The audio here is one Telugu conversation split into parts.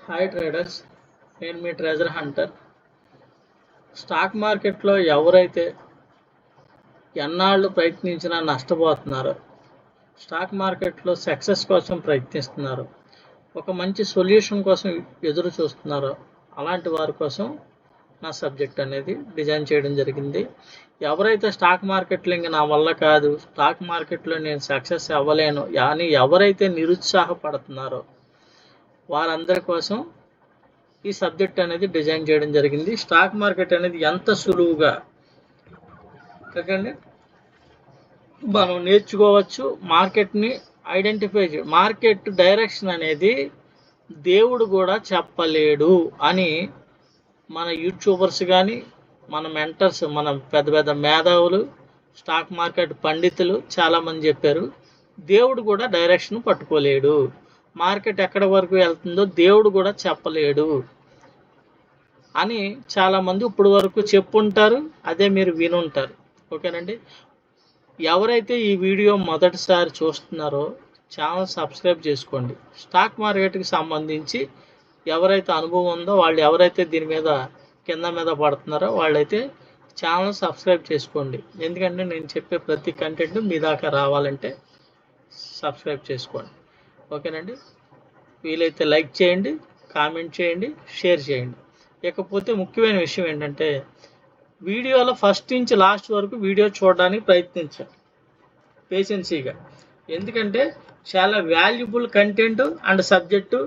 హాయ్ ట్రేడర్స్, నేను మీ ట్రెజర్ హంటర్. స్టాక్ మార్కెట్లో ఎవరైతే ఎన్నాళ్ళు ప్రయత్నించినా నష్టపోతున్నారో, స్టాక్ మార్కెట్లో సక్సెస్ కోసం ప్రయత్నిస్తున్నారో, ఒక మంచి సొల్యూషన్ కోసం ఎదురు చూస్తున్నారో, అలాంటి వారి కోసం నా సబ్జెక్ట్ అనేది డిజైన్ చేయడం జరిగింది. ఎవరైతే స్టాక్ మార్కెట్లో ఇంకా నా వల్ల కాదు, స్టాక్ మార్కెట్లో నేను సక్సెస్ అవ్వలేను అని ఎవరైతే నిరుత్సాహపడుతున్నారో వారందరి కోసం ఈ సబ్జెక్ట్ అనేది డిజైన్ చేయడం జరిగింది. స్టాక్ మార్కెట్ అనేది ఎంత సులువుగా మనం నేర్చుకోవచ్చు. మార్కెట్ని ఐడెంటిఫై మార్కెట్ డైరెక్షన్ అనేది దేవుడు కూడా చెప్పలేడు అని మన యూట్యూబర్స్ కానీ, మన మెంటర్స్, మన పెద్ద పెద్ద మేధావులు, స్టాక్ మార్కెట్ పండితులు చాలామంది చెప్పారు. దేవుడు కూడా డైరెక్షన్ పట్టుకోలేడు, మార్కెట్ ఎక్కడి వరకు వెళ్తుందో దేవుడు కూడా చెప్పలేడు అని చాలామంది ఇప్పుడు వరకు చెప్పుంటారు. అదే మీరు వినుంటారు. ఓకేనండి. ఎవరైతే ఈ వీడియో మొదటిసారి చూస్తున్నారో ఛానల్ సబ్స్క్రైబ్ చేసుకోండి. స్టాక్ మార్కెట్కి సంబంధించి ఎవరైతే అనుభవం ఉందో వాళ్ళు, ఎవరైతే దీని మీద కింద మీద పడుతున్నారో వాళ్ళైతే ఛానల్ సబ్స్క్రైబ్ చేసుకోండి. ఎందుకంటే నేను చెప్పే ప్రతి కంటెంట్ మీ దాకా రావాలంటే సబ్స్క్రైబ్ చేసుకోండి. ఓకేనండి. వీలైతే లైక్ చేయండి, కామెంట్ చేయండి, షేర్ చేయండి. ఇకపోతే ముఖ్యమైన విషయం ఏంటంటే, వీడియోలో ఫస్ట్ నుంచి లాస్ట్ వరకు వీడియో చూడడానికి ప్రయత్నించండి పేషెన్సీగా. ఎందుకంటే చాలా valuable content and subject.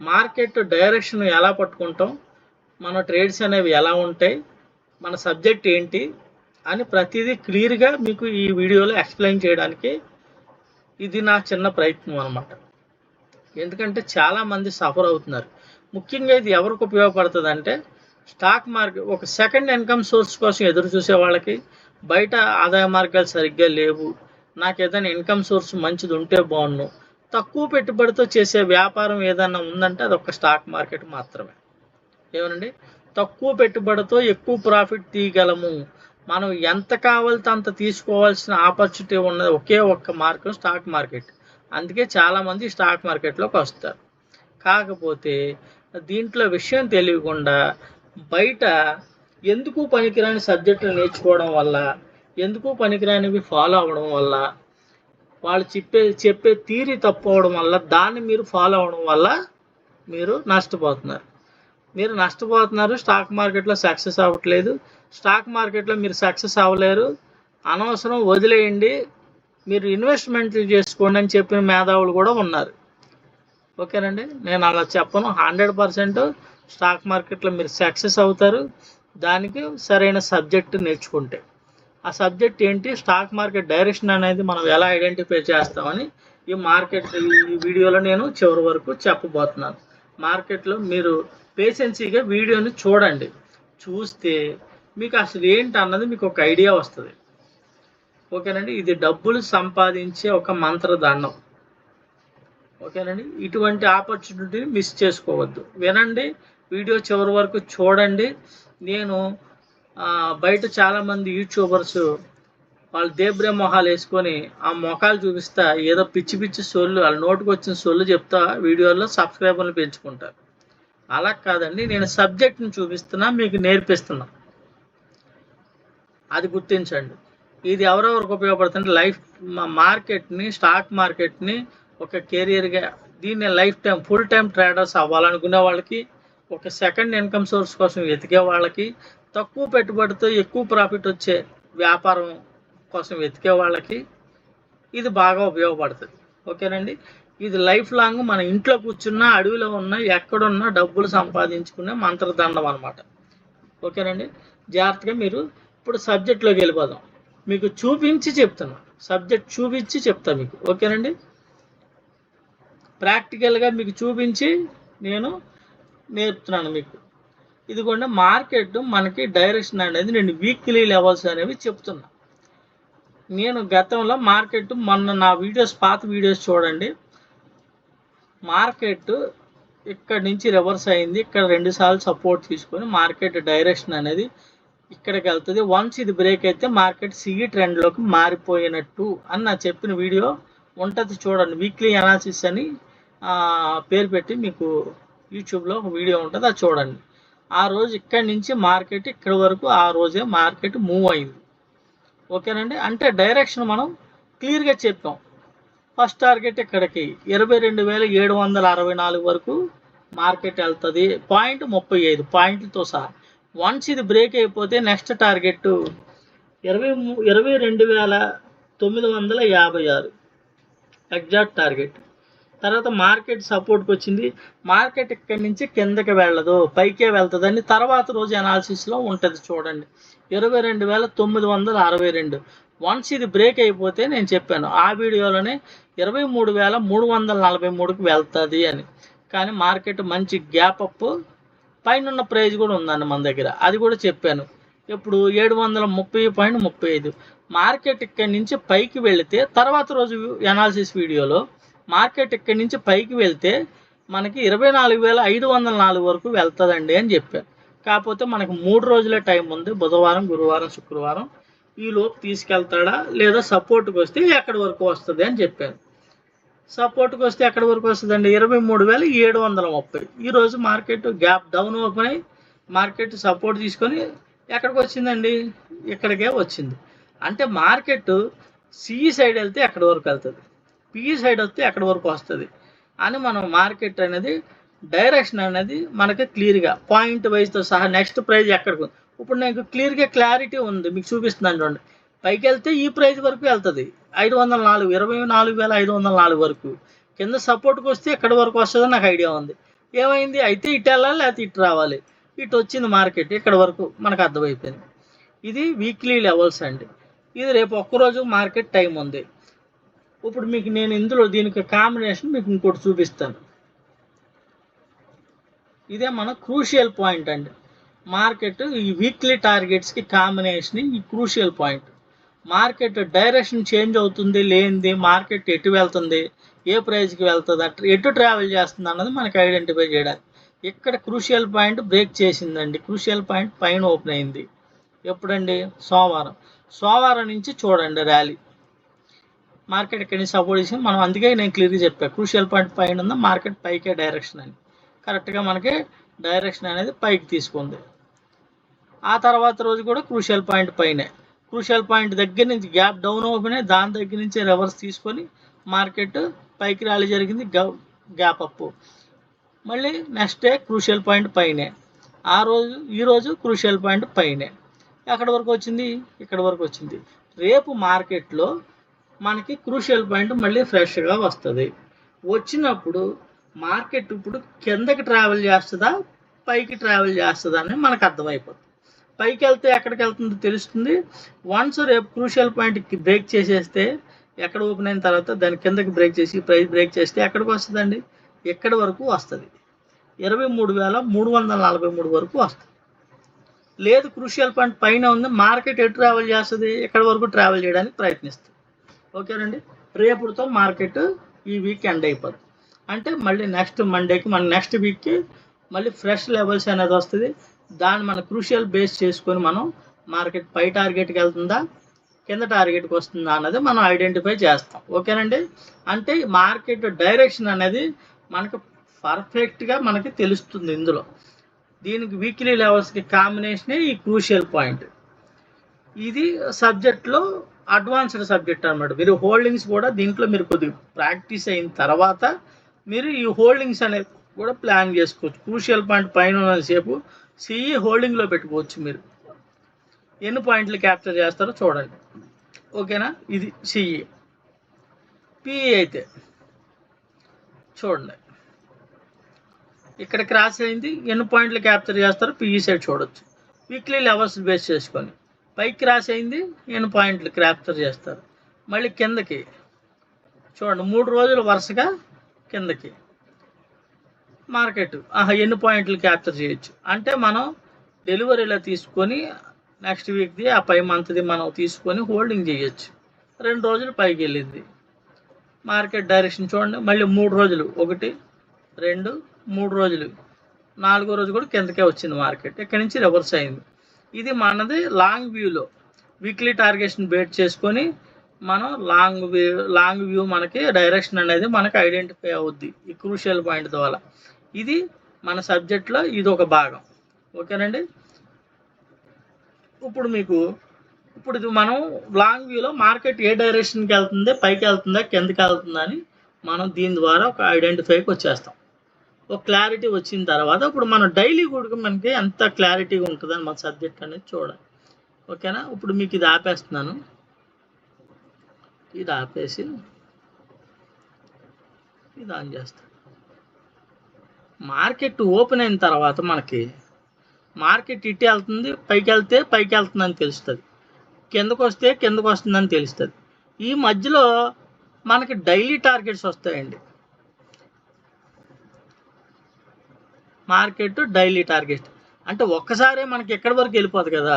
Market direction ఎలా పట్టుకుంటాం, మన ట్రేడ్స్ అనేవి ఎలా ఉంటాయి, మన సబ్జెక్ట్ ఏంటి అని ప్రతిదీ క్లియర్గా మీకు ఈ వీడియోలో ఎక్స్ప్లెయిన్ చేయడానికి ఇది నా చిన్న ప్రయత్నం అన్నమాట. ఎందుకంటే చాలామంది సఫర్ అవుతున్నారు. ముఖ్యంగా ఇది ఎవరికి ఉపయోగపడుతుంది అంటే, స్టాక్ మార్కెట్ ఒక సెకండ్ ఇన్కమ్ సోర్స్ కోసం ఎదురు చూసే వాళ్ళకి, బయట ఆదాయ మార్గాలు సరిగ్గా లేవు, నాకు ఏదైనా ఇన్కమ్ సోర్స్ మంచిది ఉంటే బాగుండు, తక్కువ పెట్టుబడితో చేసే వ్యాపారం ఏదైనా ఉందంటే అది ఒక స్టాక్ మార్కెట్ మాత్రమే. ఏమనండి, తక్కువ పెట్టుబడితో ఎక్కువ ప్రాఫిట్ తీయగలము, మనం ఎంత కావాలితే అంత తీసుకోవాల్సిన ఆపర్చునిటీ ఉన్నది ఒకే ఒక్క మార్గం స్టాక్ మార్కెట్. అందుకే చాలామంది స్టాక్ మార్కెట్లోకి వస్తారు. కాకపోతే దీంట్లో విషయం తెలియకుండా బయట ఎందుకు పనికిరాని సబ్జెక్టులు నేర్చుకోవడం వల్ల, ఎందుకు పనికిరానివి ఫాలో అవ్వడం వల్ల, వాళ్ళు చెప్పే థియరీ తప్పు అవడం వల్ల, దాన్ని మీరు ఫాలో అవడం వల్ల మీరు నష్టపోతున్నారు. స్టాక్ మార్కెట్లో సక్సెస్ అవ్వట్లేదు. స్టాక్ మార్కెట్లో మీరు సక్సెస్ అవ్వలేరు, అనవసరం, వదిలేయండి, మీరు ఇన్వెస్ట్మెంట్ చేసుకోండి అని చెప్పిన మేధావులు కూడా ఉన్నారు. ఓకేనండి. నేను అలా చెప్పను. 100% స్టాక్ మార్కెట్లో మీరు సక్సెస్ అవుతారు, దానికి సరైన సబ్జెక్ట్ నేర్చుకుంటే. ఆ సబ్జెక్ట్ ఏంటి, స్టాక్ మార్కెట్ డైరెక్షన్ అనేది మనం ఎలా ఐడెంటిఫై చేస్తామని ఈ వీడియోలో నేను చివరి వరకు చెప్పబోతున్నాను. మార్కెట్లో మీరు పేషెన్సీగా వీడియోని చూడండి. చూస్తే మీకు అసలు ఏంటి అన్నది మీకు ఒక ఐడియా వస్తుంది. ఓకేనండి. ఇది డబ్బులు సంపాదించే ఒక మంత్రదండం. ఓకేనండి. ఇటువంటి ఆపర్చునిటీని మిస్ చేసుకోవద్దు. వినండి, వీడియో చివరి వరకు చూడండి. నేను బయట చాలామంది యూట్యూబర్స్ వాళ్ళు దేబ్రే మొహాలు వేసుకొని ఆ మొఖాలు చూపిస్తా ఏదో పిచ్చి పిచ్చి సొల్లు, వాళ్ళ నోటుకు వచ్చిన సొల్లు చెప్తా వీడియోలో సబ్స్క్రైబర్లు పెంచుకుంటారు. అలా కాదండి, నేను సబ్జెక్ట్ని చూపిస్తున్నా, మీకు నేర్పిస్తున్నా. అది గుర్తించండి. ఇది ఎవరెవరికి ఉపయోగపడుతుంది, లైఫ్ మార్కెట్ని, స్టాక్ మార్కెట్ని ఒక కెరియర్గా, దీన్ని life time full time traders అవ్వాలనుకునే వాళ్ళకి, ఒక సెకండ్ ఇన్కమ్ సోర్స్ కోసం వెతికే వాళ్ళకి, తక్కువ పెట్టుబడితో ఎక్కువ ప్రాఫిట్ వచ్చే వ్యాపారం కోసం వెతికే వాళ్ళకి ఇది బాగా ఉపయోగపడుతుంది. ఓకేనండి. ఇది లైఫ్ లాంగ్ మన ఇంట్లో కూర్చున్నా, అడవిలో ఉన్నా, ఎక్కడున్నా డబ్బులు సంపాదించుకునే మంత్రదండం అనమాట. ఓకేనండి. జాగ్రత్తగా మీరు ఇప్పుడు సబ్జెక్ట్లోకి వెళ్ళిపోదాం. మీకు చూపించి చెప్తున్నా, సబ్జెక్ట్ చూపించి చెప్తా మీకు. ఓకేనండి. ప్రాక్టికల్గా మీకు చూపించి నేను నేర్పుతున్నాను మీకు. ఇదిగోండి, మార్కెట్ మనకి డైరెక్షన్ అనేది నేను వీక్లీ లెవెల్స్ అనేవి చెప్తున్నా. నేను గతంలో మార్కెట్, మొన్న నా పాత వీడియోస్ చూడండి. మార్కెట్ ఇక్కడ నుంచి రివర్స్ అయింది, ఇక్కడ 2 సార్లు సపోర్ట్ తీసుకొని మార్కెట్ డైరెక్షన్ అనేది ఇక్కడికి వెళ్తుంది. వన్స్ ఇది బ్రేక్ అయితే మార్కెట్ సిఈ ట్రెండ్లోకి మారిపోయినట్టు అని నా చెప్పిన వీడియో ఉంటుంది, చూడండి. వీక్లీ అనాలిసిస్ అని పేరు పెట్టి మీకు యూట్యూబ్లో ఒక వీడియో ఉంటుంది, అది చూడండి. ఆ రోజు ఇక్కడి నుంచి మార్కెట్ ఇక్కడి వరకు ఆ రోజే మార్కెట్ మూవ్ అయింది. ఓకేనండి. అంటే డైరెక్షన్ మనం క్లియర్గా చెప్పాం. ఫస్ట్ టార్గెట్ ఇక్కడికి 22,764 వరకు మార్కెట్ వెళ్తుంది. 35 పాయింట్లతో సహా. వన్స్ ఇది బ్రేక్ అయిపోతే నెక్స్ట్ టార్గెట్ 22,956 ఎగ్జాక్ట్ టార్గెట్. తర్వాత మార్కెట్ సపోర్ట్కి వచ్చింది. మార్కెట్ ఇక్కడి నుంచి కిందకి వెళ్ళదు, పైకే వెళ్తుందని తర్వాత రోజు అనాలిసిస్లో ఉంటుంది చూడండి. 22,962. వన్స్ ఇది బ్రేక్ అయిపోతే నేను చెప్పాను ఆ వీడియోలోనే 23,343కి వెళ్తుంది అని. కానీ మార్కెట్ మంచి గ్యాప్ అప్, పైన ఉన్న ప్రైజ్ కూడా ఉందండి మన దగ్గర, అది కూడా చెప్పాను. ఇప్పుడు 730.35. మార్కెట్ ఇక్కడి నుంచి పైకి వెళితే తర్వాత రోజు అనాలిసిస్ వీడియోలో మార్కెట్ ఇక్కడి నుంచి పైకి వెళ్తే మనకి 24,504 వరకు వెళ్తుందండి అని చెప్పాను. కాకపోతే మనకు 3 రోజులే టైం ఉంది, బుధవారం, గురువారం, శుక్రవారం. ఈలోపు తీసుకెళ్తాడా లేదా సపోర్ట్కి వస్తే ఎక్కడి వరకు వస్తుంది అని చెప్పాను. సపోర్ట్కి వస్తే ఎక్కడి వరకు వస్తుందండి? 23,730. ఈరోజు మార్కెట్ గ్యాప్ డౌన్ ఓపెన్ అయ్యి మార్కెట్ సపోర్ట్ తీసుకొని ఎక్కడికి వచ్చిందండి? ఇక్కడికే వచ్చింది. అంటే మార్కెట్ సిఈ సైడ్ వెళ్తే ఎక్కడి వరకు వెళ్తుంది, పిఈ సైడ్ వస్తే ఎక్కడి వరకు వస్తుంది అని మనం మార్కెట్ అనేది డైరెక్షన్ అనేది మనకి క్లియర్గా పాయింట్ వైజ్తో సహా నెక్స్ట్ ప్రైజ్ ఎక్కడికి, ఇప్పుడు నాకు క్లియర్గా క్లారిటీ ఉంది, మీకు చూపిస్తున్నాను చూడండి. పైకి వెళ్తే ఈ ప్రైజ్ వరకు వెళ్తుంది 504, 24,504 వరకు. కింద సపోర్ట్కి వస్తే ఎక్కడి వరకు వస్తుందో నాకు ఐడియా ఉంది. ఏమైంది అయితే ఇటు వెళ్ళాలి లేకపోతే ఇటు రావాలి, ఇటు వచ్చింది మార్కెట్ ఇక్కడ వరకు మనకు అర్థమైపోయింది. ఇది వీక్లీ లెవెల్స్ అండి. ఇది రేపు ఒక్కరోజు మార్కెట్ టైం ఉంది. ఇప్పుడు మీకు నేను ఇందులో దీనికి కాంబినేషన్ మీకు ఇంకోటి చూపిస్తాను. ఇదే మన క్రూషియల్ పాయింట్ అండి. మార్కెట్ ఈ వీక్లీ టార్గెట్స్కి కాంబినేషన్ ఈ crucial point. Market direction change అవుతుంది లేనిది, మార్కెట్ ఎటు వెళ్తుంది, ఏ ప్రైజ్కి వెళ్తుంది, ఎటు ట్రావెల్ చేస్తుంది అన్నది మనకి ఐడెంటిఫై చేయడానికి ఇక్కడ క్రూషియల్ పాయింట్ బ్రేక్ చేసిందండి. క్రూషియల్ పాయింట్ పైన ఓపెన్ అయింది ఎప్పుడండి? సోమవారం నుంచి చూడండి ర్యాలీ. మార్కెట్ ఇక్కడి నుంచి సపోర్ట్ చేసి మనం, అందుకే నేను క్లియర్గా చెప్పాను క్రూషియల్ పాయింట్ పైన ఉంది, మార్కెట్ పైకే డైరెక్షన్ అని. కరెక్ట్గా మనకి డైరెక్షన్ అనేది పైకి తీసుకుంది. ఆ తర్వాత రోజు కూడా క్రూషియల్ పాయింట్ పైనే, క్రూషియల్ పాయింట్ దగ్గర నుంచి గ్యాప్ డౌన్ ఓపెన్ అయ్యి దాని దగ్గర నుంచి రివర్స్ తీసుకొని మార్కెట్ పైకి ర్యాలీ జరిగింది, గ్యాప్ అప్. మళ్ళీ నెక్స్ట్ డే క్రూషియల్ పాయింట్ పైనే, ఈరోజు క్రూషియల్ పాయింట్ పైనే. ఎక్కడి వరకు వచ్చింది? ఇక్కడ వరకు వచ్చింది. రేపు మార్కెట్లో మనకి క్రూషియల్ పాయింట్ మళ్ళీ ఫ్రెష్గా వస్తుంది. వచ్చినప్పుడు మార్కెట్ ఇప్పుడు కిందకి ట్రావెల్ చేస్తుందా పైకి ట్రావెల్ చేస్తుందా అని మనకు అర్థమైపోతుంది. పైకి వెళ్తే ఎక్కడికి వెళ్తుందో తెలుస్తుంది. వన్స్ రేపు క్రూషియల్ పాయింట్కి బ్రేక్ చేసేస్తే ఎక్కడ ఓపెన్ అయిన తర్వాత దాని కిందకి బ్రేక్ చేసి ప్రైస్ బ్రేక్ చేస్తే ఎక్కడికి వస్తుందండి? ఎక్కడి వరకు వస్తుంది? 23,343 వరకు వస్తుంది. లేదు క్రూషియల్ పాయింట్ పైన ఉంది, మార్కెట్ ఎటు ట్రావెల్ చేస్తుంది? ఎక్కడి వరకు ట్రావెల్ చేయడానికి ప్రయత్నిస్తుంది. ఓకేనండి. రేపుతో మార్కెట్ ఈ వీక్ ఎండ్ అయిపోతుంది. అంటే మళ్ళీ నెక్స్ట్ మండేకి మన నెక్స్ట్ వీక్కి మళ్ళీ ఫ్రెష్ లెవెల్స్ అనేది వస్తుంది. దాన్ని మన క్రూషియల్ బేస్ చేసుకొని మనం మార్కెట్ పై టార్గెట్కి వెళ్తుందా కింద టార్గెట్కి వస్తుందా అన్నది మనం ఐడెంటిఫై చేస్తాం. ఓకేనండి. అంటే మార్కెట్ డైరెక్షన్ అనేది మనకు పర్ఫెక్ట్గా మనకి తెలుస్తుంది ఇందులో. దీనికి వీక్లీ లెవెల్స్కి కాంబినేషనే ఈ క్రూషియల్ పాయింట్. ఇది సబ్జెక్ట్లో అడ్వాన్స్డ్ సబ్జెక్ట్ అనమాట. మీరు హోల్డింగ్స్ కూడా దీంట్లో మీరు కొద్దిగా ప్రాక్టీస్ అయిన తర్వాత మీరు ఈ హోల్డింగ్స్ అనేది కూడా ప్లాన్ చేసుకోవచ్చు. క్రూషియల్ పాయింట్ పైన ఉన్నసేపు సిఈ హోల్డింగ్లో పెట్టుకోవచ్చు. మీరు ఎన్ని పాయింట్లు క్యాప్చర్ చేస్తారో చూడండి. ఓకేనా. ఇది సిఈ. పిఈ అయితే చూడండి ఇక్కడ క్రాస్ అయింది, ఎన్ని పాయింట్లు క్యాప్చర్ చేస్తారో పిఈ సైడ్ చూడొచ్చు. వీక్లీ లెవెల్స్ బేస్ చేసుకొని పైకి క్రాస్ అయింది, ఎన్ని పాయింట్లు క్యాప్చర్ చేస్తారు. మళ్ళీ కిందకి చూడండి 3 రోజులు వరుసగా కిందకి మార్కెట్ ఎన్ని పాయింట్లు క్యాప్చర్ చేయొచ్చు. అంటే మనం డెలివరీలో తీసుకొని నెక్స్ట్ వీక్ది ఆ పై మంత్ది మనం తీసుకొని హోల్డింగ్ చేయొచ్చు. 2 రోజులు పైకి వెళ్ళింది మార్కెట్ డైరెక్షన్ చూడండి. మళ్ళీ 3 రోజులు 1 2 3 రోజులు 4వ రోజు కూడా కిందకే వచ్చింది మార్కెట్. ఇక్కడి నుంచి రివర్స్ అయింది. ఇది మనది లాంగ్ వ్యూలో వీక్లీ టార్గెట్ని బేట్ చేసుకొని మనం లాంగ్ వ్యూ మనకి డైరెక్షన్ అనేది మనకి ఐడెంటిఫై అవుద్ది ఈ క్రూషియల్ పాయింట్ ద్వారా. ఇది మన సబ్జెక్ట్లో ఇది ఒక భాగం. ఓకేనండి. ఇప్పుడు ఇది మనం లాంగ్ వ్యూలో మార్కెట్ ఏ డైరెక్షన్కి వెళ్తుంది, పైకి వెళ్తుందా కిందకి వెళ్తుందా అని మనం దీని ద్వారా ఒక ఐడెంటిఫైకి వచ్చేస్తాం. ఒక క్లారిటీ వచ్చిన తర్వాత ఇప్పుడు మనం డైలీ కూడా మనకి ఎంత క్లారిటీగా ఉంటుందని మన సబ్జెక్ట్ అనేది చూడాలి. ఓకేనా. ఇప్పుడు మీకు ఇది ఆపేస్తున్నాను. ఇది ఆపేసి ఇది ఆన్ చేస్తాను. మార్కెట్ ఓపెన్ అయిన తర్వాత మనకి మార్కెట్ ఇటు వెళ్తుంది, పైకి వెళ్తే పైకి వెళ్తుందని తెలుస్తుంది, కిందకు వస్తే కిందకు వస్తుందని తెలుస్తుంది. ఈ మధ్యలో మనకి డైలీ టార్గెట్స్ వస్తాయండి. మార్కెట్ డైలీ టార్గెట్ అంటే ఒక్కసారే మనకి ఎక్కడి వరకు వెళ్ళిపోదు కదా,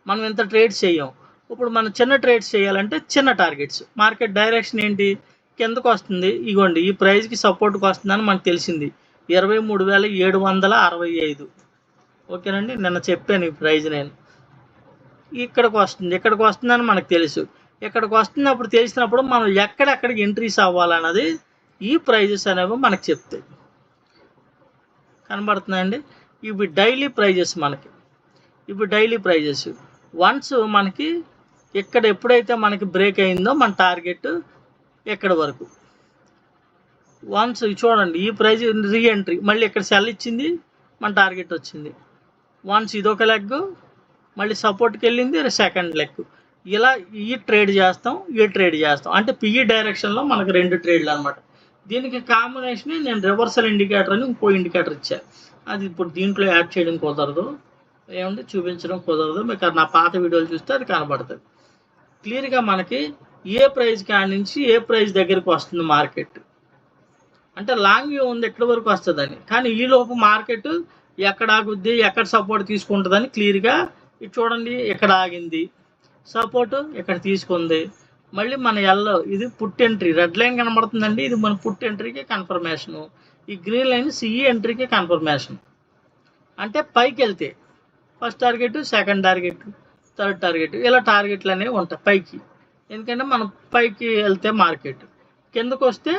మనం ఎంత ట్రేడ్స్ చేయం. ఇప్పుడు మనం చిన్న ట్రేడ్స్ చేయాలంటే చిన్న టార్గెట్స్. మార్కెట్ డైరెక్షన్ ఏంటి, కిందకు వస్తుంది, ఇగోండి ఈ ప్రైస్కి సపోర్ట్కి వస్తుందని మనకు తెలిసింది 23,765. ఓకేనండి. నిన్న చెప్పాను ఈ ప్రైజ్ నేను. ఇక్కడికి వస్తుందని మనకు తెలుసు. ఇక్కడికి వస్తున్నప్పుడు తెలిసినప్పుడు మనం ఎక్కడెక్కడికి ఎంట్రీస్ అవ్వాలన్నది ఈ ప్రైజెస్ అనేవి మనకు చెప్తాయి. కనబడుతున్నాయండి. ఇవి డైలీ ప్రైజెస్ మనకి. ఇవి డైలీ ప్రైజెస్. వన్స్ మనకి ఇక్కడ ఎప్పుడైతే మనకి బ్రేక్ అయిందో మన టార్గెట్ ఎక్కడి వరకు. వన్స్ చూడండి ఈ ప్రైజ్ రీఎంట్రీ, మళ్ళీ ఇక్కడ సెల్ ఇచ్చింది, మన టార్గెట్ వచ్చింది. వన్స్ ఇదొక లెగ్, మళ్ళీ సపోర్ట్కి వెళ్ళింది, సెకండ్ లెగ్. ఇలా ఈ ట్రేడ్ చేస్తాం, ఈ ట్రేడ్ చేస్తాం. అంటే పిఈ డైరెక్షన్లో మనకు 2 ట్రేడ్లు అనమాట. దీనికి కాంబినేషన్ నేను రివర్సల్ ఇండికేటర్ అని ఇంకో ఇండికేటర్ ఇచ్చాను. అది ఇప్పుడు దీంట్లో యాడ్ చేయడం కుదరదు, ఏమంటే చూపించడం కుదరదు. మీకు నా పాత వీడియోలు చూస్తే అది కనబడుతుంది క్లియర్గా. మనకి ఏ ప్రైస్ కాడి నుంచి ఏ ప్రైస్ దగ్గరికి వస్తుంది మార్కెట్ అంటే లాంగ్ వ్యూ ఉంది ఎక్కడి వరకు వస్తుందని. కానీ ఈలోపు మార్కెట్ ఎక్కడ ఆగుద్ది, ఎక్కడ సపోర్ట్ తీసుకుంటుందని క్లియర్గా ఇది చూడండి. ఎక్కడ ఆగింది, సపోర్ట్ ఎక్కడ తీసుకుంది, మళ్ళీ మన ఎల్లో ఇది పుట్ ఎంట్రీ, రెడ్ లైన్ కనబడుతుందండి, ఇది మన పుట్ ఎంట్రీకి కన్ఫర్మేషను. ఈ గ్రీన్ లైన్ సిఈ ఎంట్రీకి కన్ఫర్మేషన్. అంటే పైకి వెళ్తే first target, second target, third target, ఇలా టార్గెట్లు అనేవి ఉంటాయి పైకి. ఎందుకంటే మనం పైకి వెళ్తే మార్కెట్, కిందకు వస్తే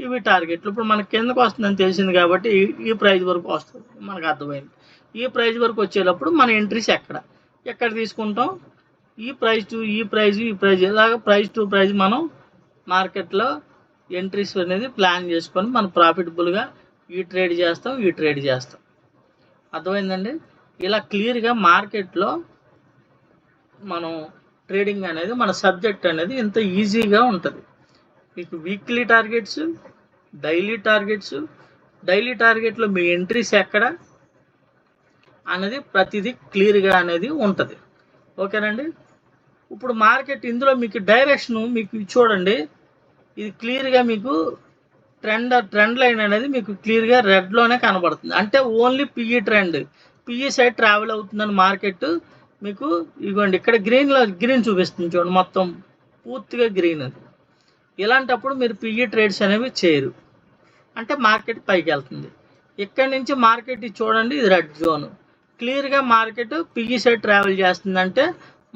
ఇవి టార్గెట్లు. ఇప్పుడు మనకి కిందకు వస్తుందని తెలిసింది కాబట్టి ఈ ప్రైజ్ వరకు వస్తుంది, మనకు అర్థమైంది. ఈ ప్రైజ్ వరకు వచ్చేటప్పుడు మన ఎంట్రీస్ ఎక్కడ తీసుకుంటాం, ఈ ప్రైజ్ టు ఈ ప్రైజ్, ఈ ప్రైజ్, ఇలాగ ప్రైజ్ టు ప్రైజ్ మనం మార్కెట్లో ఎంట్రీస్ అనేది ప్లాన్ చేసుకొని మనం ప్రాఫిటబుల్గా ఈ ట్రేడ్ చేస్తాం. అర్థమైందండి. ఇలా క్లియర్గా మార్కెట్లో మనం ట్రేడింగ్ అనేది మన సబ్జెక్ట్ అనేది ఇంత ఈజీగా ఉంటుంది. మీకు వీక్లీ టార్గెట్స్, డైలీ టార్గెట్లో మీ ఎంట్రీస్ ఎక్కడ అనేది ప్రతిదీ క్లియర్గా అనేది ఉంటుంది. ఓకేనండి. ఇప్పుడు మార్కెట్ ఇందులో మీకు డైరెక్షన్ మీకు చూడండి, ఇది క్లియర్గా మీకు ట్రెండ్ లైన్ అనేది మీకు క్లియర్గా రెడ్లోనే కనబడుతుంది. అంటే only PE trend, PE side travel అవుతుందని మార్కెట్ మీకు ఇవ్వండి. ఇక్కడ గ్రీన్ చూపిస్తుంది చూడండి, మొత్తం పూర్తిగా గ్రీన్. అది ఇలాంటప్పుడు మీరు పిఈ ట్రేడ్స్ అనేవి చేయరు, అంటే మార్కెట్ పైకి వెళ్తుంది. ఇక్కడి నుంచి మార్కెట్ చూడండి, ఇది రెడ్ జోన్. క్లియర్గా మార్కెట్ పిఈ సైడ్ ట్రావెల్ చేస్తుందంటే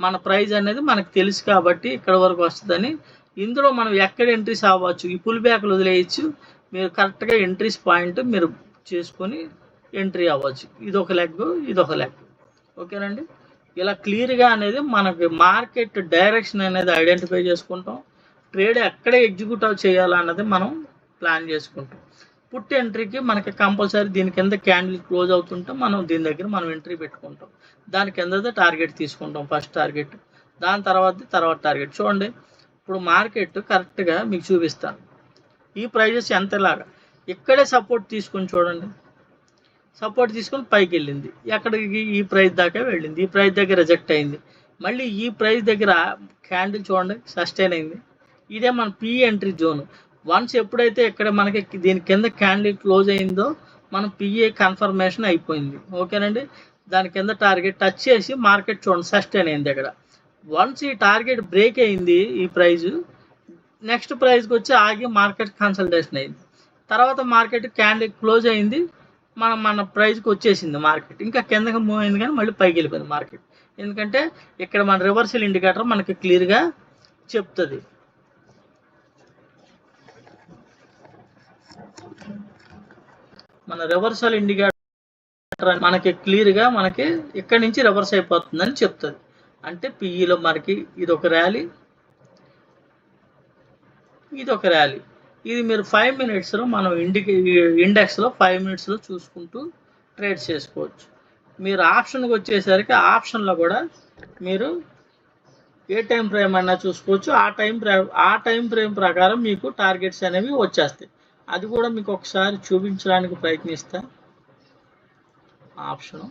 మన ప్రైస్ అనేది మనకు తెలుసు కాబట్టి ఇక్కడ వరకు వస్తుందని. ఇందులో మనం ఎక్కడ ఎంట్రీస్ అవ్వచ్చు, ఈ పుల్ బ్యాక్లు వదిలేయచ్చు. మీరు కరెక్ట్గా ఎంట్రీస్ పాయింట్ మీరు చేసుకొని ఎంట్రీ అవ్వచ్చు. ఇదొక లెగ్. ఓకేనండి. ఇలా క్లియర్గా అనేది మనకి మార్కెట్ డైరెక్షన్ అనేది ఐడెంటిఫై చేసుకుంటాం. ట్రేడ్ ఎక్కడ ఎగ్జిక్యూట్ చేయాలన్నది మనం ప్లాన్ చేసుకుంటాం. పుట్ ఎంట్రీకి మనకి కంపల్సరీ దీని కింద క్యాండిల్ క్లోజ్ అవుతుంటే మనం దీని దగ్గర మనం ఎంట్రీ పెట్టుకుంటాం. దాని కింద టార్గెట్ తీసుకుంటాం, ఫస్ట్ టార్గెట్, దాని తర్వాత టార్గెట్. చూడండి ఇప్పుడు మార్కెట్ కరెక్ట్గా మీకు చూపిస్తాను. ఈ ప్రైజెస్ ఎంతలాగా ఇక్కడే సపోర్ట్ తీసుకుని చూడండి, సపోర్ట్ తీసుకొని పైకి వెళ్ళింది, ఎక్కడికి ఈ ప్రైస్ దాకా వెళ్ళింది, ఈ ప్రైస్ దగ్గర రిజెక్ట్ అయింది, మళ్ళీ ఈ ప్రైస్ దగ్గర క్యాండిల్ చూడండి సస్టైన్ అయింది. ఇదే మన పి ఎంట్రీ జోన్. వన్స్ ఎప్పుడైతే ఇక్కడ మనకి దీని కింద క్యాండిల్ క్లోజ్ అయిందో మనం పిఏ కన్ఫర్మేషన్ అయిపోయింది. ఓకేనండి. దాని కింద టార్గెట్ టచ్ చేసి మార్కెట్ చూడండి సస్టైన్ అయింది. ఇక్కడ వన్స్ ఈ టార్గెట్ బ్రేక్ అయింది, ఈ ప్రైజ్ నెక్స్ట్ ప్రైస్కి వచ్చి ఆగి మార్కెట్ కన్సల్టేషన్ అయింది. తర్వాత మార్కెట్ క్యాండిల్ క్లోజ్ అయింది, మన ప్రైస్కి వచ్చేసింది మార్కెట్. ఇంకా కిందకి మూవ్ అయింది కానీ మళ్ళీ పైకి వెళ్ళిపోయింది మార్కెట్. ఎందుకంటే ఇక్కడ మన రివర్సల్ ఇండికేటర్ మనకి క్లియర్గా చెప్తుంది. మన రివర్సల్ ఇండికేటర్ మనకి క్లియర్గా మనకి ఇక్కడి నుంచి రివర్స్ అయిపోతుందని చెప్తుంది. అంటే పిఈలో మనకి ఇది ఒక ర్యాలీ, ఇది ఒక ర్యాలీ. ఇది మీరు 5 మినిట్స్లో మనం ఇండెక్స్లో 5 మినిట్స్లో చూసుకుంటూ ట్రేడ్ చేసుకోవచ్చు. మీరు ఆప్షన్కి వచ్చేసరికి ఆప్షన్లో కూడా మీరు ఏ టైం ఫ్రేమ్ అయినా చూసుకోవచ్చు. ఆ టైం ఫ్రేమ్ ప్రకారం మీకు టార్గెట్స్ అనేవి వచ్చేస్తాయి. అది కూడా మీకు ఒకసారి చూపించడానికి ప్రయత్నిస్తా. ఆప్షన్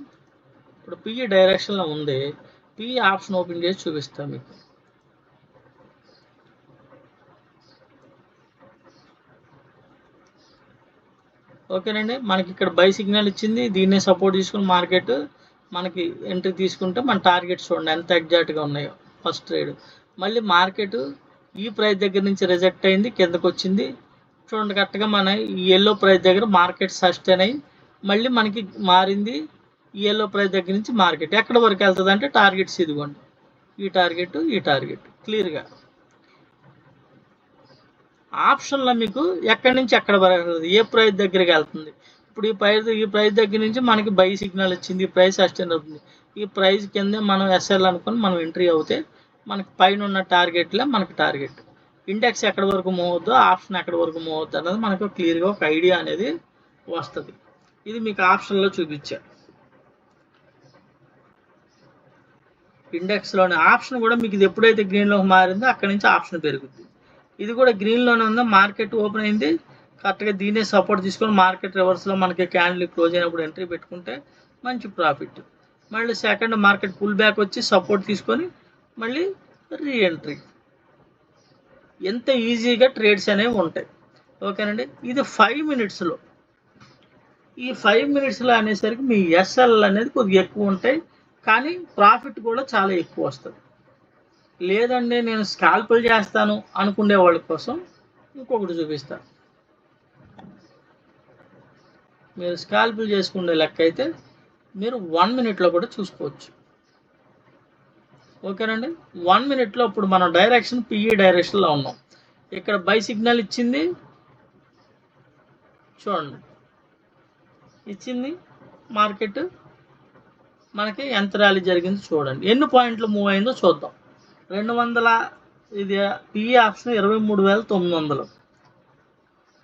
ఇప్పుడు పిఈ డైరెక్షన్లో ఉంది. పిఈ ఆప్షన్ ఓపెన్ చేసి చూపిస్తాను మీకు. ఓకేనండి, మనకి ఇక్కడ బై సిగ్నల్ ఇచ్చింది. దీన్నే సపోర్ట్ తీసుకుని మార్కెట్ మనకి ఎంట్రీ తీసుకుంటే మన టార్గెట్స్ చూడండి ఎంత ఎగ్జాక్ట్గా ఉన్నాయో. ఫస్ట్ ట్రేడ్ మళ్ళీ మార్కెట్ ఈ ప్రైస్ దగ్గర నుంచి రిజెక్ట్ అయింది, కిందకు వచ్చింది. చూడండి కరెక్ట్గా మన ఈ ఎల్లో ప్రైస్ దగ్గర మార్కెట్ సస్టైన్ అయ్యి మళ్ళీ మనకి మారింది. ఈ ఎల్లో ప్రైస్ దగ్గర నుంచి మార్కెట్ ఎక్కడ వరకు వెళ్తుంది అంటే టార్గెట్స్ ఇదిగోండి, ఈ టార్గెట్ క్లియర్గా. ఆప్షన్లో మీకు ఎక్కడి నుంచి ఎక్కడ వరకు వెళ్తుంది, ఏ ప్రైస్ దగ్గరికి వెళ్తుంది. ఇప్పుడు ఈ ప్రైస్ దగ్గర నుంచి మనకి బై సిగ్నల్ వచ్చింది, ఈ ప్రైస్ సస్టైన్ అవుతుంది. ఈ ప్రైస్ కిందే మనం ఎస్ఎల్ అనుకుని మనం ఎంట్రీ అవుతే మనకి పైన ఉన్న టార్గెట్లే మనకి టార్గెట్. ఇండెక్స్ ఎక్కడి వరకు మూవ్ అవుతుందో, ఆప్షన్ ఎక్కడి వరకు మూవ్ అవుతుంది అనేది మనకు క్లియర్గా ఒక ఐడియా అనేది వస్తుంది. ఇది మీకు ఆప్షన్లో చూపించా. ఇండెక్స్లోని ఆప్షన్ కూడా మీకు ఇది ఎప్పుడైతే గ్రీన్లోకి మారిందో అక్కడి నుంచి ఆప్షన్ పెరుగుతుంది. ఇది కూడా గ్రీన్లోనే ఉందో, మార్కెట్ ఓపెన్ అయింది కరెక్ట్గా, దీన్నే సపోర్ట్ తీసుకొని మార్కెట్ రివర్స్లో మనకి క్యాండిల్ క్లోజ్ అయినప్పుడు ఎంట్రీ పెట్టుకుంటే మంచి ప్రాఫిట్. మళ్ళీ సెకండ్ మార్కెట్ పుల్ బ్యాక్ వచ్చి సపోర్ట్ తీసుకొని మళ్ళీ రీఎంట్రీ. ఎంత ఈజీగా ట్రేడ్స్ అనేవి ఉంటాయి. ఓకేనండి, ఇది 5 మినిట్స్లో. ఈ 5 మినిట్స్లో అనేసరికి మీ ఎస్ఎల్ అనేది కొద్దిగా ఎక్కువ ఉంటాయి, కానీ ప్రాఫిట్ కూడా చాలా ఎక్కువ వస్తుంది. లేదండి నేను స్కాల్పుల్ చేస్తాను అనుకునే వాళ్ళ కోసం ఇంకొకటి చూపిస్తాను. మీరు స్కాల్పుల్ చేసుకునే లెక్క అయితే మీరు 1 మినిట్లో కూడా చూసుకోవచ్చు. ఓకేనండి, 1 మినిట్లో ఇప్పుడు మనం డైరెక్షన్ పిఈ డైరెక్షన్లో ఉన్నాం. ఇక్కడ బై సిగ్నల్ ఇచ్చింది చూడండి, ఇచ్చింది మార్కెట్ మనకి ఎంత ర్యాలీ జరిగిందో చూడండి, ఎన్ని పాయింట్లు మూవ్ అయిందో చూద్దాం. 200 ఇది పిఈ ఆప్షన్ 23,900,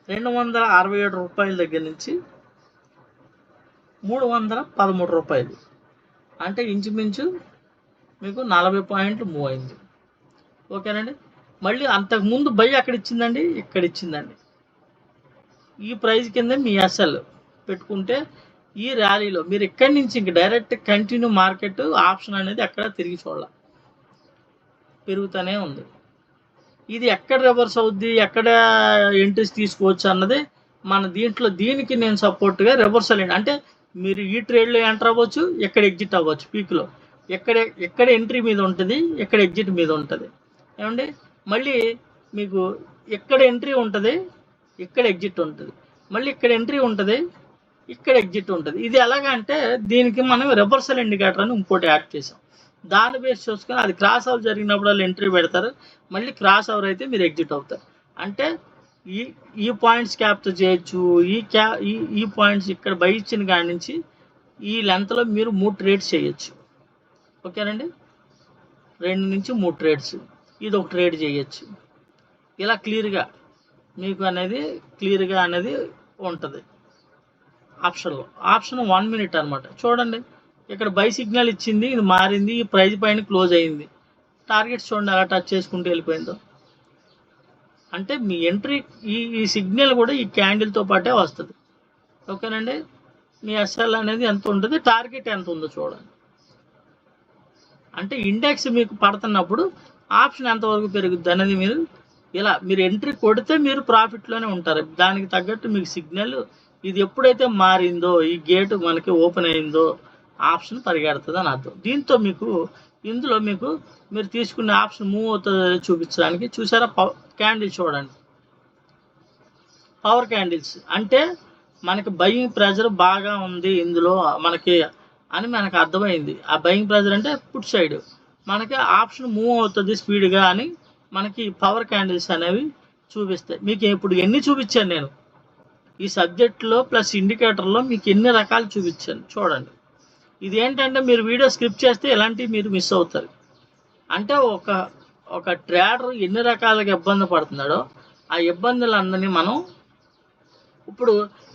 267 రూపాయల దగ్గర నుంచి 313 రూపాయలు, అంటే ఇంచుమించు మీకు 40 పాయింట్లు మూవ్ అయింది. ఓకేనండి, మళ్ళీ అంతకుముందు బై అక్కడ ఇచ్చిందండి, ఇక్కడ ఇచ్చిందండి. ఈ ప్రైస్ కింద మీ ఎస్ఎల్ పెట్టుకుంటే ఈ ర్యాలీలో మీరు ఇక్కడి నుంచి ఇంక డైరెక్ట్ కంటిన్యూ మార్కెట్ ఆప్షన్ అనేది ఎక్కడ తిరిగి చూడాలి, పెరుగుతూనే ఉంది. ఇది ఎక్కడ రివర్స్ అవుద్ది, ఎక్కడ ఎంట్రీస్ తీసుకోవచ్చు అన్నది మన దీనికి నేను సపోర్ట్గా రివర్సల్ అంటే మీరు ఈ ట్రేడ్లో ఎంటర్ అవ్వచ్చు, ఎక్కడ ఎగ్జిట్ అవ్వచ్చు. పీక్లో ఎక్కడ ఎంట్రీ మీద ఉంటుంది, ఎక్కడ ఎగ్జిట్ మీద ఉంటుంది. ఏమండి, మళ్ళీ మీకు ఎక్కడ ఎంట్రీ ఉంటుంది, ఇక్కడ ఎగ్జిట్ ఉంటుంది, మళ్ళీ ఇక్కడ ఎంట్రీ ఉంటుంది, ఇక్కడ ఎగ్జిట్ ఉంటుంది. ఇది ఎలాగంటే దీనికి మనం రివర్సల్ ఇండికేటర్ అని ఇంకోటి యాడ్ చేసాం. దాన్ని బేస్ చూసుకొని అది క్రాస్ ఓవర్ జరిగినప్పుడు వాళ్ళు ఎంట్రీ పెడతారు, మళ్ళీ క్రాస్ ఓవర్ అయితే మీరు ఎగ్జిట్ అవుతారు. అంటే ఈ పాయింట్స్ క్యాప్చర్ చేయొచ్చు. ఈ పాయింట్స్ ఇక్కడ బై ఇచ్చిన కాడి నుంచి ఈ లెంత్లో మీరు 3 ట్రేడ్స్ చేయొచ్చు. ఓకేనండి, 2 నుంచి 3 ట్రేడ్స్, ఇది ఒక ట్రేడ్ చేయొచ్చు. ఇలా క్లియర్గా మీకు క్లియర్గా అనేది ఉంటుంది. ఆప్షన్ 1 మినిట్ అనమాట. చూడండి ఇక్కడ బై సిగ్నల్ ఇచ్చింది, ఇది మారింది, ఈ ప్రైస్ పైన క్లోజ్ అయింది. టార్గెట్స్ చూడండి అలా టచ్ చేసుకుంటూ వెళ్ళిపోయిందో. అంటే మీ ఎంట్రీ ఈ సిగ్నల్ కూడా ఈ క్యాండిల్తో పాటే వస్తుంది. ఓకేనండి, మీ ఎస్ఎల్ అనేది ఎంత ఉంటుంది, టార్గెట్ ఎంత ఉందో చూడండి. అంటే ఇండెక్స్ మీకు పడుతున్నప్పుడు ఆప్షన్ ఎంతవరకు పెరుగుద్ది అనేది మీరు ఎంట్రీ కొడితే మీరు ప్రాఫిట్లోనే ఉంటారు. దానికి తగ్గట్టు మీకు సిగ్నల్ ఇది ఎప్పుడైతే మారిందో, ఈ గేటు మనకి ఓపెన్ అయిందో ఆప్షన్ పరిగెడుతుంది అని అర్థం. దీంతో ఇందులో మీరు తీసుకున్న ఆప్షన్ మూవ్ అవుతుంది చూపించడానికి చూసారా, క్యాండిల్ చూడండి, పవర్ క్యాండిల్స్. అంటే మనకి బయింగ్ ప్రెజర్ బాగా ఉంది ఇందులో మనకు అర్థమైంది. ఆ బయింగ్ ప్రెజర్ అంటే పుట్ సైడ్ మనకి ఆప్షన్ మూవ్ అవుతుంది స్పీడ్గా అని మనకి పవర్ క్యాండిల్స్ అనేవి చూపిస్తాయి. మీకు ఇప్పుడు ఎన్ని చూపించాను నేను, ఈ సబ్జెక్ట్లో ప్లస్ ఇండికేటర్లో మీకు ఎన్ని రకాలు చూపించాను చూడండి. ఇది ఏంటంటే మీరు వీడియో స్కిప్ చేస్తే ఇలాంటివి మీరు మిస్ అవుతారు. అంటే ఒక ట్రేడర్ ఎన్ని రకాలుగా ఇబ్బంది పడుతున్నాడో ఆ ఇబ్బందులందరినీ మనం ఇప్పుడు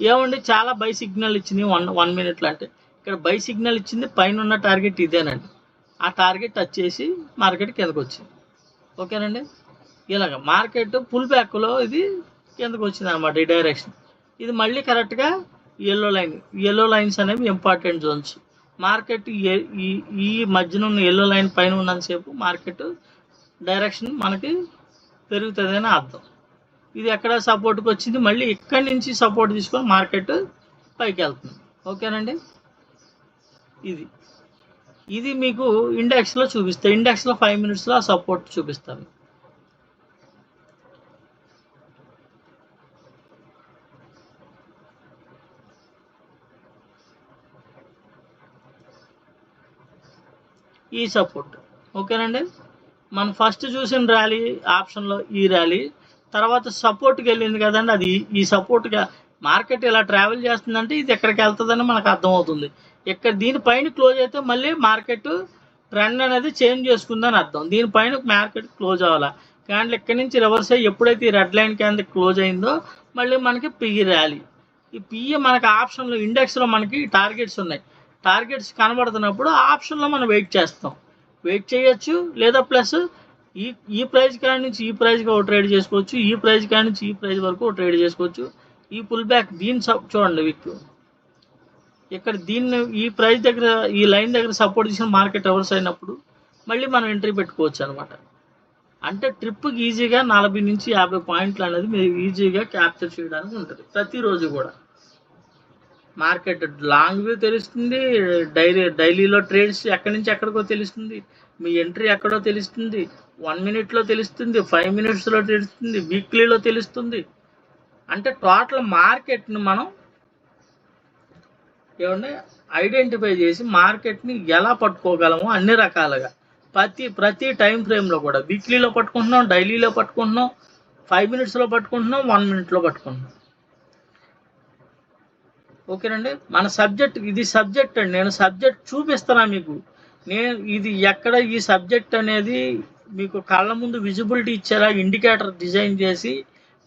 ఏమండి చాలా బై సిగ్నల్ ఇచ్చింది 1 మినిట్లో అంటే ఇక్కడ బై సిగ్నల్ ఇచ్చింది పైన ఉన్న టార్గెట్ ఇదేనండి. ఆ టార్గెట్ టచ్ చేసి మార్కెట్ కిందకు వచ్చింది. ఓకేనండి. ఇలాగ మార్కెట్ పుల్ బ్యాక్లో ఇది కిందకు వచ్చింది అనమాట ఈ డైరెక్షన్. ఇది మళ్ళీ కరెక్ట్గా ఎల్లో లైన్స్ అనేవి ఇంపార్టెంట్ జోన్స్. మార్కెట్ ఈ మధ్యన ఉన్న ఎల్లో లైన్ పైన ఉన్నంతసేపు మార్కెట్ డైరెక్షన్ మనకి పెరుగుతుందని అర్థం. ఇది ఎక్కడ సపోర్ట్కి వచ్చింది, మళ్ళీ ఇక్కడి నుంచి సపోర్ట్ తీసుకొని మార్కెట్ పైకి వెళ్తుంది. ఓకేనండి. ఇది మీకు ఇండెక్స్లో చూపిస్తాయి. ఇండెక్స్లో 5 మినిట్స్లో ఆ సపోర్ట్ చూపిస్తాను. ఈ సపోర్ట్ ఓకేనండి. మనం ఫస్ట్ చూసిన ర్యాలీ ఆప్షన్లో ఈ ర్యాలీ తర్వాత సపోర్ట్కి వెళ్ళింది కదండి, అది ఈ సపోర్ట్గా మార్కెట్ ఇలా ట్రావెల్ చేస్తుందంటే ఇది ఎక్కడికి వెళ్తుందని మనకు అర్థమవుతుంది. ఇక్కడ దీనిపైన క్లోజ్ అయితే మళ్ళీ మార్కెట్ ట్రెండ్ అనేది చేంజ్ చేసుకుందని అర్థం. దీనిపైన మార్కెట్ క్లోజ్ అవ్వాలి. క్యాండిల్ ఇక్కడి నుంచి రివర్స్ అయ్యి ఎప్పుడైతే ఈ రెడ్ లైన్ క్యాండిల్ క్లోజ్ అయిందో మళ్ళీ మనకి పిఈ ర్యాలీ. ఈ పిఈ మనకి ఆప్షన్లో ఇండెక్స్లో మనకి టార్గెట్స్ ఉన్నాయి. టార్గెట్స్ కనబడుతున్నప్పుడు ఆప్షన్లో మనం వెయిట్ చేస్తాం. వెయిట్ చేయొచ్చు, లేదా ప్లస్ ఈ ప్రైస్ కాడి నుంచి ఈ ప్రైస్కి ఒక ట్రేడ్ చేసుకోవచ్చు, ఈ ప్రైస్ కాడి నుంచి ఈ ప్రైస్ వరకు ఒక ట్రేడ్ చేసుకోవచ్చు. ఈ పుల్ బ్యాక్ దీన్ని చూడండి విక్ ఇక్కడ దీన్ని ఈ ప్రైస్ దగ్గర ఈ లైన్ దగ్గర సపోర్ట్ చేసిన మార్కెట్ రివర్స్ అయినప్పుడు మళ్ళీ మనం ఎంట్రీ పెట్టుకోవచ్చు అనమాట. అంటే ట్రిప్కి ఈజీగా 40 నుంచి 50 పాయింట్లు అనేది మీరు ఈజీగా క్యాప్చర్ చేయడానికి ఉంటుంది. ప్రతిరోజు కూడా మార్కెట్ లాంగ్ వ్యూ తెలుస్తుంది, డైలీలో ట్రేడ్స్ ఎక్కడి నుంచి ఎక్కడికో తెలుస్తుంది, మీ ఎంట్రీ ఎక్కడో తెలుస్తుంది, 1 మినిట్లో తెలుస్తుంది, 5 మినిట్స్లో తెలుస్తుంది, వీక్లీలో తెలుస్తుంది. అంటే టోటల్ మార్కెట్ని మనం ఐడెంటిఫై చేసి మార్కెట్ని ఎలా పట్టుకోగలము అన్ని రకాలుగా ప్రతి టైం ఫ్రేమ్లో కూడా వీక్లీలో పట్టుకుంటున్నాం, డైలీలో పట్టుకుంటున్నాం, 5 మినిట్స్లో పట్టుకుంటున్నాం, 1 మినిట్లో పట్టుకుంటున్నాం. ఓకేనండి. మన సబ్జెక్ట్ ఇది సబ్జెక్ట్ అండి. నేను సబ్జెక్ట్ చూపిస్తున్నా మీకు. ఇది ఎక్కడ ఈ సబ్జెక్ట్ అనేది మీకు కళ్ళ ముందు విజిబిలిటీ ఇచ్చేలా ఇండికేటర్ డిజైన్ చేసి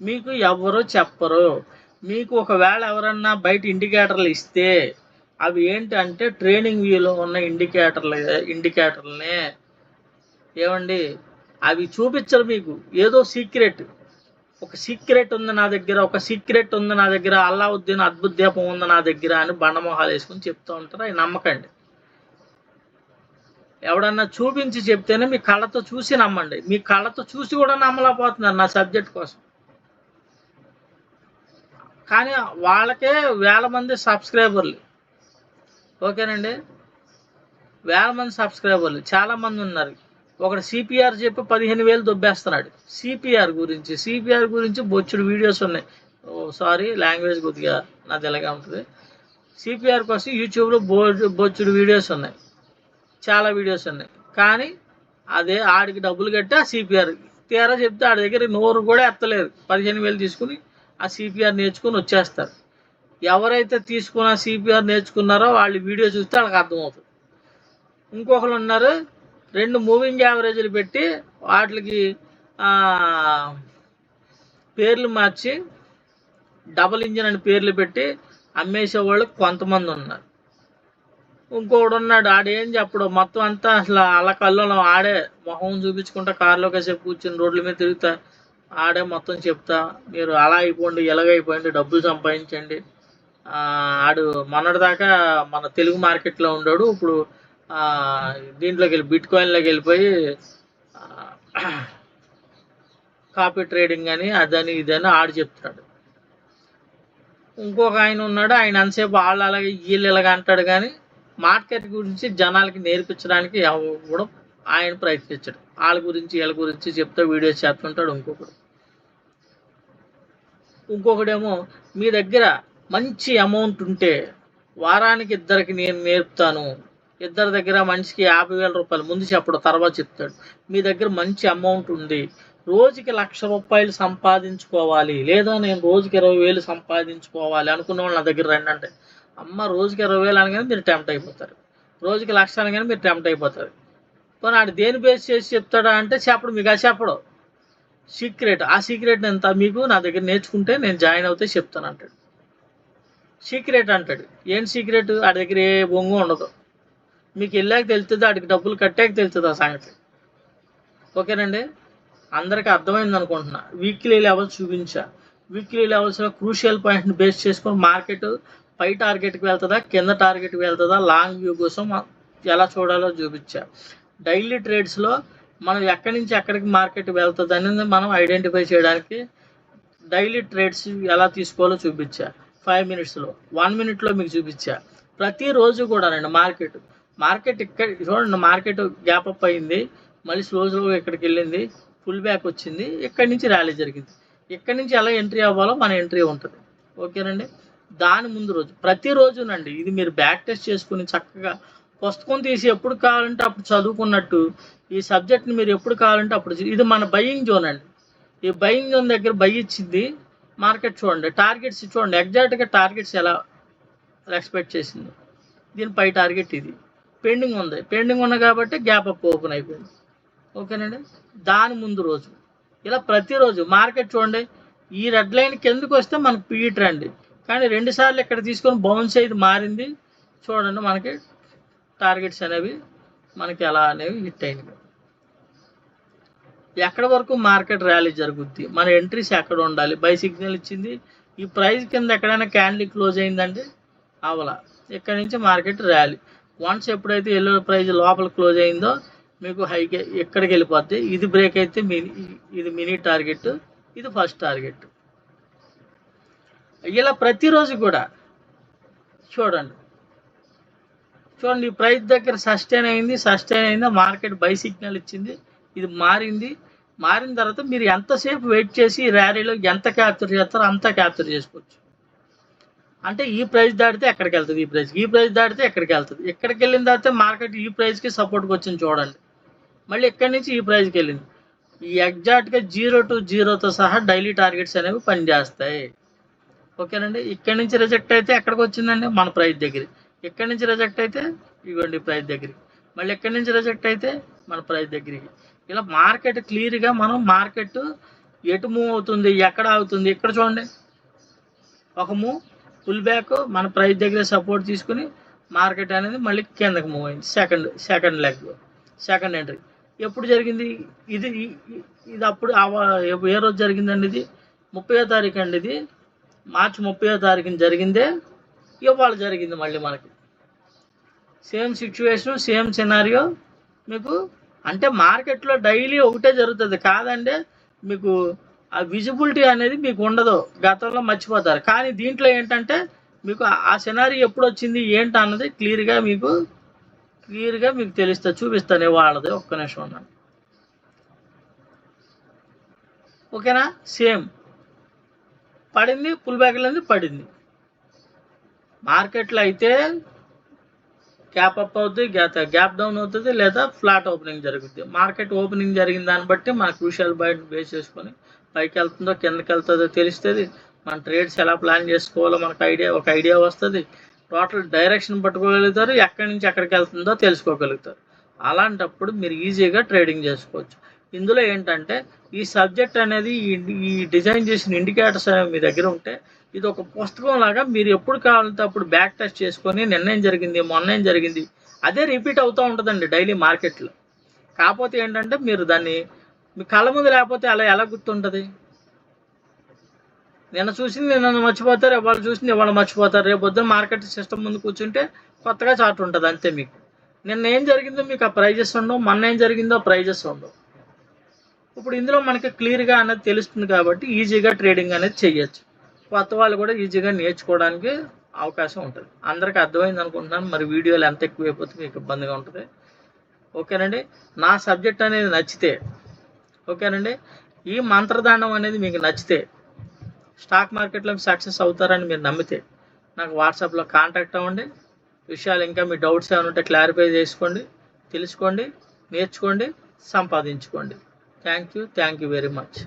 మీకు ఎవరో చెప్పరు. మీకు ఒకవేళ ఎవరన్నా బయట ఇండికేటర్లు ఇస్తే అవి ఏంటంటే ట్రేడింగ్ వ్యూలో ఉన్న ఇండికేటర్లనే ఏమండి అవి చూపించరు మీకు. ఏదో ఒక సీక్రెట్ ఉంది నా దగ్గర, అల్లావుద్దీన్ అద్భుత దీపం ఉంది నా దగ్గర అని బండమొహాలు వేసుకుని చెప్తూ ఉంటారు. అవి నమ్మకండి. ఎవడన్నా చూపించి చెప్తేనే మీ కళ్ళతో చూసి నమ్మండి. మీ కళ్ళతో చూసి కూడా నమ్మలేకపోతున్నారు నా సబ్జెక్ట్ కోసం. కానీ వాళ్ళకే 1000 మంది సబ్స్క్రైబర్లు. ఓకేనండి. 1000 మంది సబ్స్క్రైబర్లు చాలామంది ఉన్నారు. ఒకడు సిపిఆర్ చెప్పి 15,000 దొబ్బేస్తున్నాడు. సిపిఆర్ గురించి బొచ్చుడు వీడియోస్ ఉన్నాయి. సారీ లాంగ్వేజ్ కొద్దిగా నాది ఎలాగే ఉంటుంది. సిపిఆర్ కోసం యూట్యూబ్లో బొచ్చుడు వీడియోస్ ఉన్నాయి, చాలా వీడియోస్ ఉన్నాయి. కానీ అదే ఆడికి డబ్బులు కట్టి ఆ సిపిఆర్ తీరా చెప్తే ఆడి దగ్గర నోరు కూడా ఎత్తలేదు. 15,000 తీసుకుని ఆ సిపిఆర్ నేర్చుకుని వచ్చేస్తారు. ఎవరైతే తీసుకున్న సిపిఆర్ నేర్చుకున్నారో వాళ్ళు వీడియో చూస్తే వాళ్ళకి అర్థమవుతుంది. ఇంకొకరు ఉన్నారు 2 మూవింగ్ యావరేజ్లు పెట్టి వాటికి పేర్లు మార్చి డబుల్ ఇంజిన్ అని పేర్లు పెట్టి అమ్మేసేవాళ్ళు కొంతమంది ఉన్నారు. ఇంకొకడు ఉన్నాడు, ఆడేం చెప్పడు, మొత్తం అంతా అసలు అలా కళ్ళలో ఆడే మొహం చూపించుకుంటా కారులో కాసేపు కూర్చుని రోడ్ల మీద తిరుగుతా ఆడే మొత్తం చెప్తా మీరు అలా అయిపోండి ఎలాగైపోయింది డబ్బులు సంపాదించండి. ఆడు మొన్నటిదాకా మన తెలుగు మార్కెట్లో ఉన్నాడు, ఇప్పుడు దీంట్లోకి వెళ్ళి బిట్ కాయిన్లోకి వెళ్ళిపోయి కాపీ ట్రేడింగ్ అని అదని ఇదని ఆడు చెప్తున్నాడు. ఇంకొక ఆయన ఉన్నాడు, ఆయన అంతసేపు వాళ్ళు అలాగే వీళ్ళు ఇలాగ అంటాడు. కానీ మార్కెట్ గురించి జనాలకి నేర్పించడానికి కూడా ఆయన ప్రయత్నించాడు. వాళ్ళ గురించి వీళ్ళ గురించి చెప్తే వీడియోస్ చేస్తుంటాడు. ఇంకొకడేమో మీ దగ్గర మంచి అమౌంట్ ఉంటే వారానికి 2కి నేను నేర్పుతాను, 2 దగ్గర మనిషికి 50,000 రూపాయలు ముందు చెప్పడం తర్వాత చెప్తాడు. మీ దగ్గర మంచి అమౌంట్ ఉంది, రోజుకి 1,00,000 సంపాదించుకోవాలి, లేదా నేను రోజుకి 20,000 సంపాదించుకోవాలి అనుకున్న వాళ్ళు నా దగ్గర రండి అంటే, అమ్మ రోజుకి 20,000 అనగానే మీరు టెంప్ట్ అయిపోతారు, రోజుకి 1,00,000 అనగానే మీరు టెంప్ట్ అయిపోతారు. పోనీ ఆడు దేని బేస్ చేసి చెప్తాడా అంటే చెప్పడు, మీకు అది చెప్పడు. సీక్రెట్, ఆ సీక్రెట్ ఎంత మీకు నా దగ్గర నేర్చుకుంటే నేను జాయిన్ అవుతే చెప్తాను అంటాడు. సీక్రెట్ అంటాడు. ఏంటి సీక్రెట్? ఆడి దగ్గర ఏ బొంగు ఉండదు, మీకు వెళ్ళాక తెలుస్తుంది, ఆడికి డబ్బులు కట్టాక తెలుస్తుంది ఆ సంగతి. ఓకేనండి, అందరికీ అర్థమైంది అనుకుంటున్నా. వీక్లీ లెవెల్స్ చూపించా. వీక్లీ లెవెల్స్లో క్రూషియల్ పాయింట్ని బేస్ చేసుకొని మార్కెట్ పై టార్గెట్కి వెళ్తుందా, కింద టార్గెట్కి వెళ్తుందా, లాంగ్ వ్యూ కోసం ఎలా చూడాలో చూపించా. డైలీ ట్రేడ్స్లో మనం ఎక్కడి నుంచి ఎక్కడికి మార్కెట్ వెళ్తుంది అనేది మనం ఐడెంటిఫై చేయడానికి డైలీ ట్రేడ్స్ ఎలా తీసుకోవాలో చూపించా. 5 మినిట్స్లో, 1 మినిట్లో మీకు చూపించా. ప్రతిరోజు కూడా రండి మార్కెట్ ఇక్కడ చూడండి, మార్కెట్ గ్యాప్ అప్ అయింది, మళ్ళీ స్లోగా ఇక్కడికి వెళ్ళింది, ఫుల్ బ్యాక్ వచ్చింది, ఇక్కడి నుంచి ర్యాలీ జరిగింది. ఇక్కడి నుంచి ఎలా ఎంట్రీ అవ్వాలో మన ఎంట్రీ ఉంటుంది. ఓకేనండి, దాని ముందు రోజు ప్రతిరోజునండి ఇది మీరు బ్యాక్ టెస్ట్ చేసుకుని చక్కగా పుస్తకం తీసి ఎప్పుడు కావాలంటే అప్పుడు చదువుకున్నట్టు ఈ సబ్జెక్ట్ని మీరు ఎప్పుడు కావాలంటే అప్పుడు, ఇది మన బయింగ్ జోన్ అండి. ఈ బయింగ్ జోన్ దగ్గర బై ఇచ్చింది మార్కెట్ చూడండి, టార్గెట్స్ చూడండి, ఎగ్జాక్ట్గా టార్గెట్స్ ఎలా ఎక్స్పెక్ట్ చేసింది. దీని పై టార్గెట్ ఇది పెండింగ్ ఉంది, పెండింగ్ ఉంది కాబట్టి గ్యాప్ అప్ ఓపెన్ అయిపోయింది. ఓకేనండి, దాని ముందు రోజు ఇలా ప్రతిరోజు మార్కెట్ చూడండి, ఈ రెడ్ లైన్ కిందకు వస్తే మనకు పీ ట్రెండ్, కానీ 2 సార్లు ఇక్కడ తీసుకొని బౌన్స్ అయితే మారింది. చూడండి మనకి టార్గెట్స్ అనేవి మనకి ఎలా అనేవి హిట్ అయినవి. ఎక్కడ వరకు మార్కెట్ ర్యాలీ జరుగుద్ది, మన ఎంట్రీస్ ఎక్కడ ఉండాలి, బై సిగ్నల్ ఇచ్చింది, ఈ ప్రైస్ కింద ఎక్కడైనా క్యాండిల్ క్లోజ్ అయిందండి అవలా, ఇక్కడ నుంచి మార్కెట్ ర్యాలీ. వన్స్ ఎప్పుడైతే ఎల్లో ప్రైస్ లోపల క్లోజ్ అయిందో మీకు హైకి ఎక్కడికి వెళ్ళిపోద్ది. ఇది బ్రేక్ అయితే ఇది మినీ టార్గెట్, ఇది ఫస్ట్ టార్గెట్. ఇలా ప్రతిరోజు కూడా చూడండి ఈ ప్రైస్ దగ్గర సస్టైన్ అయిందా, మార్కెట్ బై సిగ్నల్ ఇచ్చింది, ఇది మారిన తర్వాత మీరు ఎంతసేపు వెయిట్ చేసి ర్యాలీలో ఎంత క్యాప్చర్ చేస్తారో అంతా క్యాప్చర్ చేసుకోవచ్చు. అంటే ఈ ప్రైస్ దాటితే ఎక్కడికి వెళ్తుంది, ఈ ప్రైస్ దాటితే ఎక్కడికి వెళ్తుంది, ఎక్కడికి వెళ్ళిన తర్వాత మార్కెట్ ఈ ప్రైస్కి సపోర్ట్కి వచ్చింది చూడండి, మళ్ళీ ఎక్కడి నుంచి ఈ ప్రైస్కి వెళ్ళింది. ఈ ఎగ్జాక్ట్గా 0 to 0తో సహా డైలీ టార్గెట్స్ అనేవి పనిచేస్తాయి. ఓకేనండి, ఇక్కడి నుంచి రిజెక్ట్ అయితే ఎక్కడికి వచ్చిందండి, మన ప్రైస్ దగ్గర. ఎక్కడి నుంచి రిజెక్ట్ అయితే ఇవ్వండి ప్రైస్ దగ్గరికి, మళ్ళీ ఎక్కడి నుంచి రిజెక్ట్ అయితే మన ప్రైస్ దగ్గరికి. ఇలా మార్కెట్ క్లియర్గా మనం మార్కెట్ ఎటు మూవ్ అవుతుంది, ఎక్కడ ఆగుతుంది, ఇక్కడ చూడండి ఒక మూవ్ ఫుల్ బ్యాక్ మన ప్రైస్ దగ్గర సపోర్ట్ తీసుకుని మార్కెట్ అనేది మళ్ళీ కిందకి మూవ్ అయింది. సెకండ్ లెగ్, సెకండ్ ఎంట్రీ ఎప్పుడు జరిగింది, ఇది అప్పుడు ఏ రోజు జరిగిందండి, ఇది 30వ తారీఖు అండి, ఇది మార్చి 30వ తారీఖున జరిగిందే, ఇవాళ జరిగింది మళ్ళీ మనకి. సేమ్ సిచ్యువేషన్, సేమ్ సినారియో మీకు. అంటే మార్కెట్లో డైలీ ఒకటే జరుగుతుంది కాదండి, మీకు ఆ విజిబిలిటీ అనేది మీకు ఉండదు, గతంలో మర్చిపోతారు. కానీ దీంట్లో ఏంటంటే మీకు ఆ సినారియో ఎప్పుడు వచ్చింది ఏంటి అన్నది క్లియర్గా మీకు తెలుస్తుంది. చూపిస్తాను వాళ్ళది, ఒక్క నిమిషం ఉన్నాను. ఓకేనా, సేమ్ పడింది, పుల్ బ్యాక్ అనేది పడింది. మార్కెట్లో అయితే గ్యాప్ అప్ అవుతుంది, గ్యాప్ డౌన్ అవుతుంది, లేదా ఫ్లాట్ ఓపెనింగ్ జరుగుతుంది. మార్కెట్ ఓపెనింగ్ జరిగిన దాన్ని బట్టి మన క్రూషియల్ పాయింట్ బేస్ చేసుకొని పైకి వెళ్తుందో కిందకి వెళ్తుందో తెలుస్తుంది. మన ట్రేడ్స్ ఎలా ప్లాన్ చేసుకోవాలో మనకు ఒక ఐడియా వస్తుంది. టోటల్ డైరెక్షన్ పట్టుకోగలుగుతారు, ఎక్కడి నుంచి ఎక్కడికి వెళ్తుందో తెలుసుకోగలుగుతారు. అలాంటప్పుడు మీరు ఈజీగా ట్రేడింగ్ చేసుకోవచ్చు. ఇందులో ఏంటంటే ఈ సబ్జెక్ట్ అనేది ఈ డిజైన్ చేసిన ఇండికేటర్స్ అనేవి మీ దగ్గర ఉంటే ఇది ఒక పుస్తకం లాగా మీరు ఎప్పుడు కావాలంటే అప్పుడు బ్యాక్ టెస్ట్ చేసుకొని నిన్నేం జరిగింది, మొన్నేం జరిగింది, అదే రిపీట్ అవుతూ ఉంటుందండి డైలీ మార్కెట్లో. కాకపోతే ఏంటంటే మీరు దాన్ని మీ కళ్ళ ముందు లేకపోతే అలా ఎలా గుర్తుంటుంది. నిన్న చూసింది నిన్న మర్చిపోతారు, ఇవాళ చూసింది ఇవాళ మర్చిపోతారు. రేపు పొద్దున మార్కెట్ సిస్టమ్ ముందు కూర్చుంటే కొత్తగా చార్ట్ ఉంటుంది అంతే. మీకు నిన్న ఏం జరిగిందో మీకు ఆ ప్రైజెస్ ఉండవు, మొన్న ఏం జరిగిందో ప్రైజెస్ ఉండవు. ఇప్పుడు ఇందులో మనకి క్లియర్గా అనేది తెలుస్తుంది కాబట్టి ఈజీగా ట్రేడింగ్ అనేది చేయొచ్చు. కొత్త వాళ్ళు కూడా ఈజీగా నేర్చుకోవడానికి అవకాశం ఉంటుంది. అందరికీ అర్థమైంది అనుకుంటున్నాను. మరి వీడియోలు ఎంత ఎక్కువైపోతే మీకు ఇబ్బందిగా ఉంటుంది. ఓకేనండి, నా సబ్జెక్ట్ అనేది నచ్చితే, ఓకేనండి, ఈ మంత్రదండం అనేది మీకు నచ్చితే, స్టాక్ మార్కెట్లో సక్సెస్ అవుతారని మీరు నమ్మితే నాకు వాట్సాప్లో కాంటాక్ట్ అవ్వండి. విషయాలు ఇంకా మీ డౌట్స్ ఏమైనా ఉంటే క్లారిఫై చేసుకోండి, తెలుసుకోండి, నేర్చుకోండి, సంపాదించుకోండి. Thank you very much.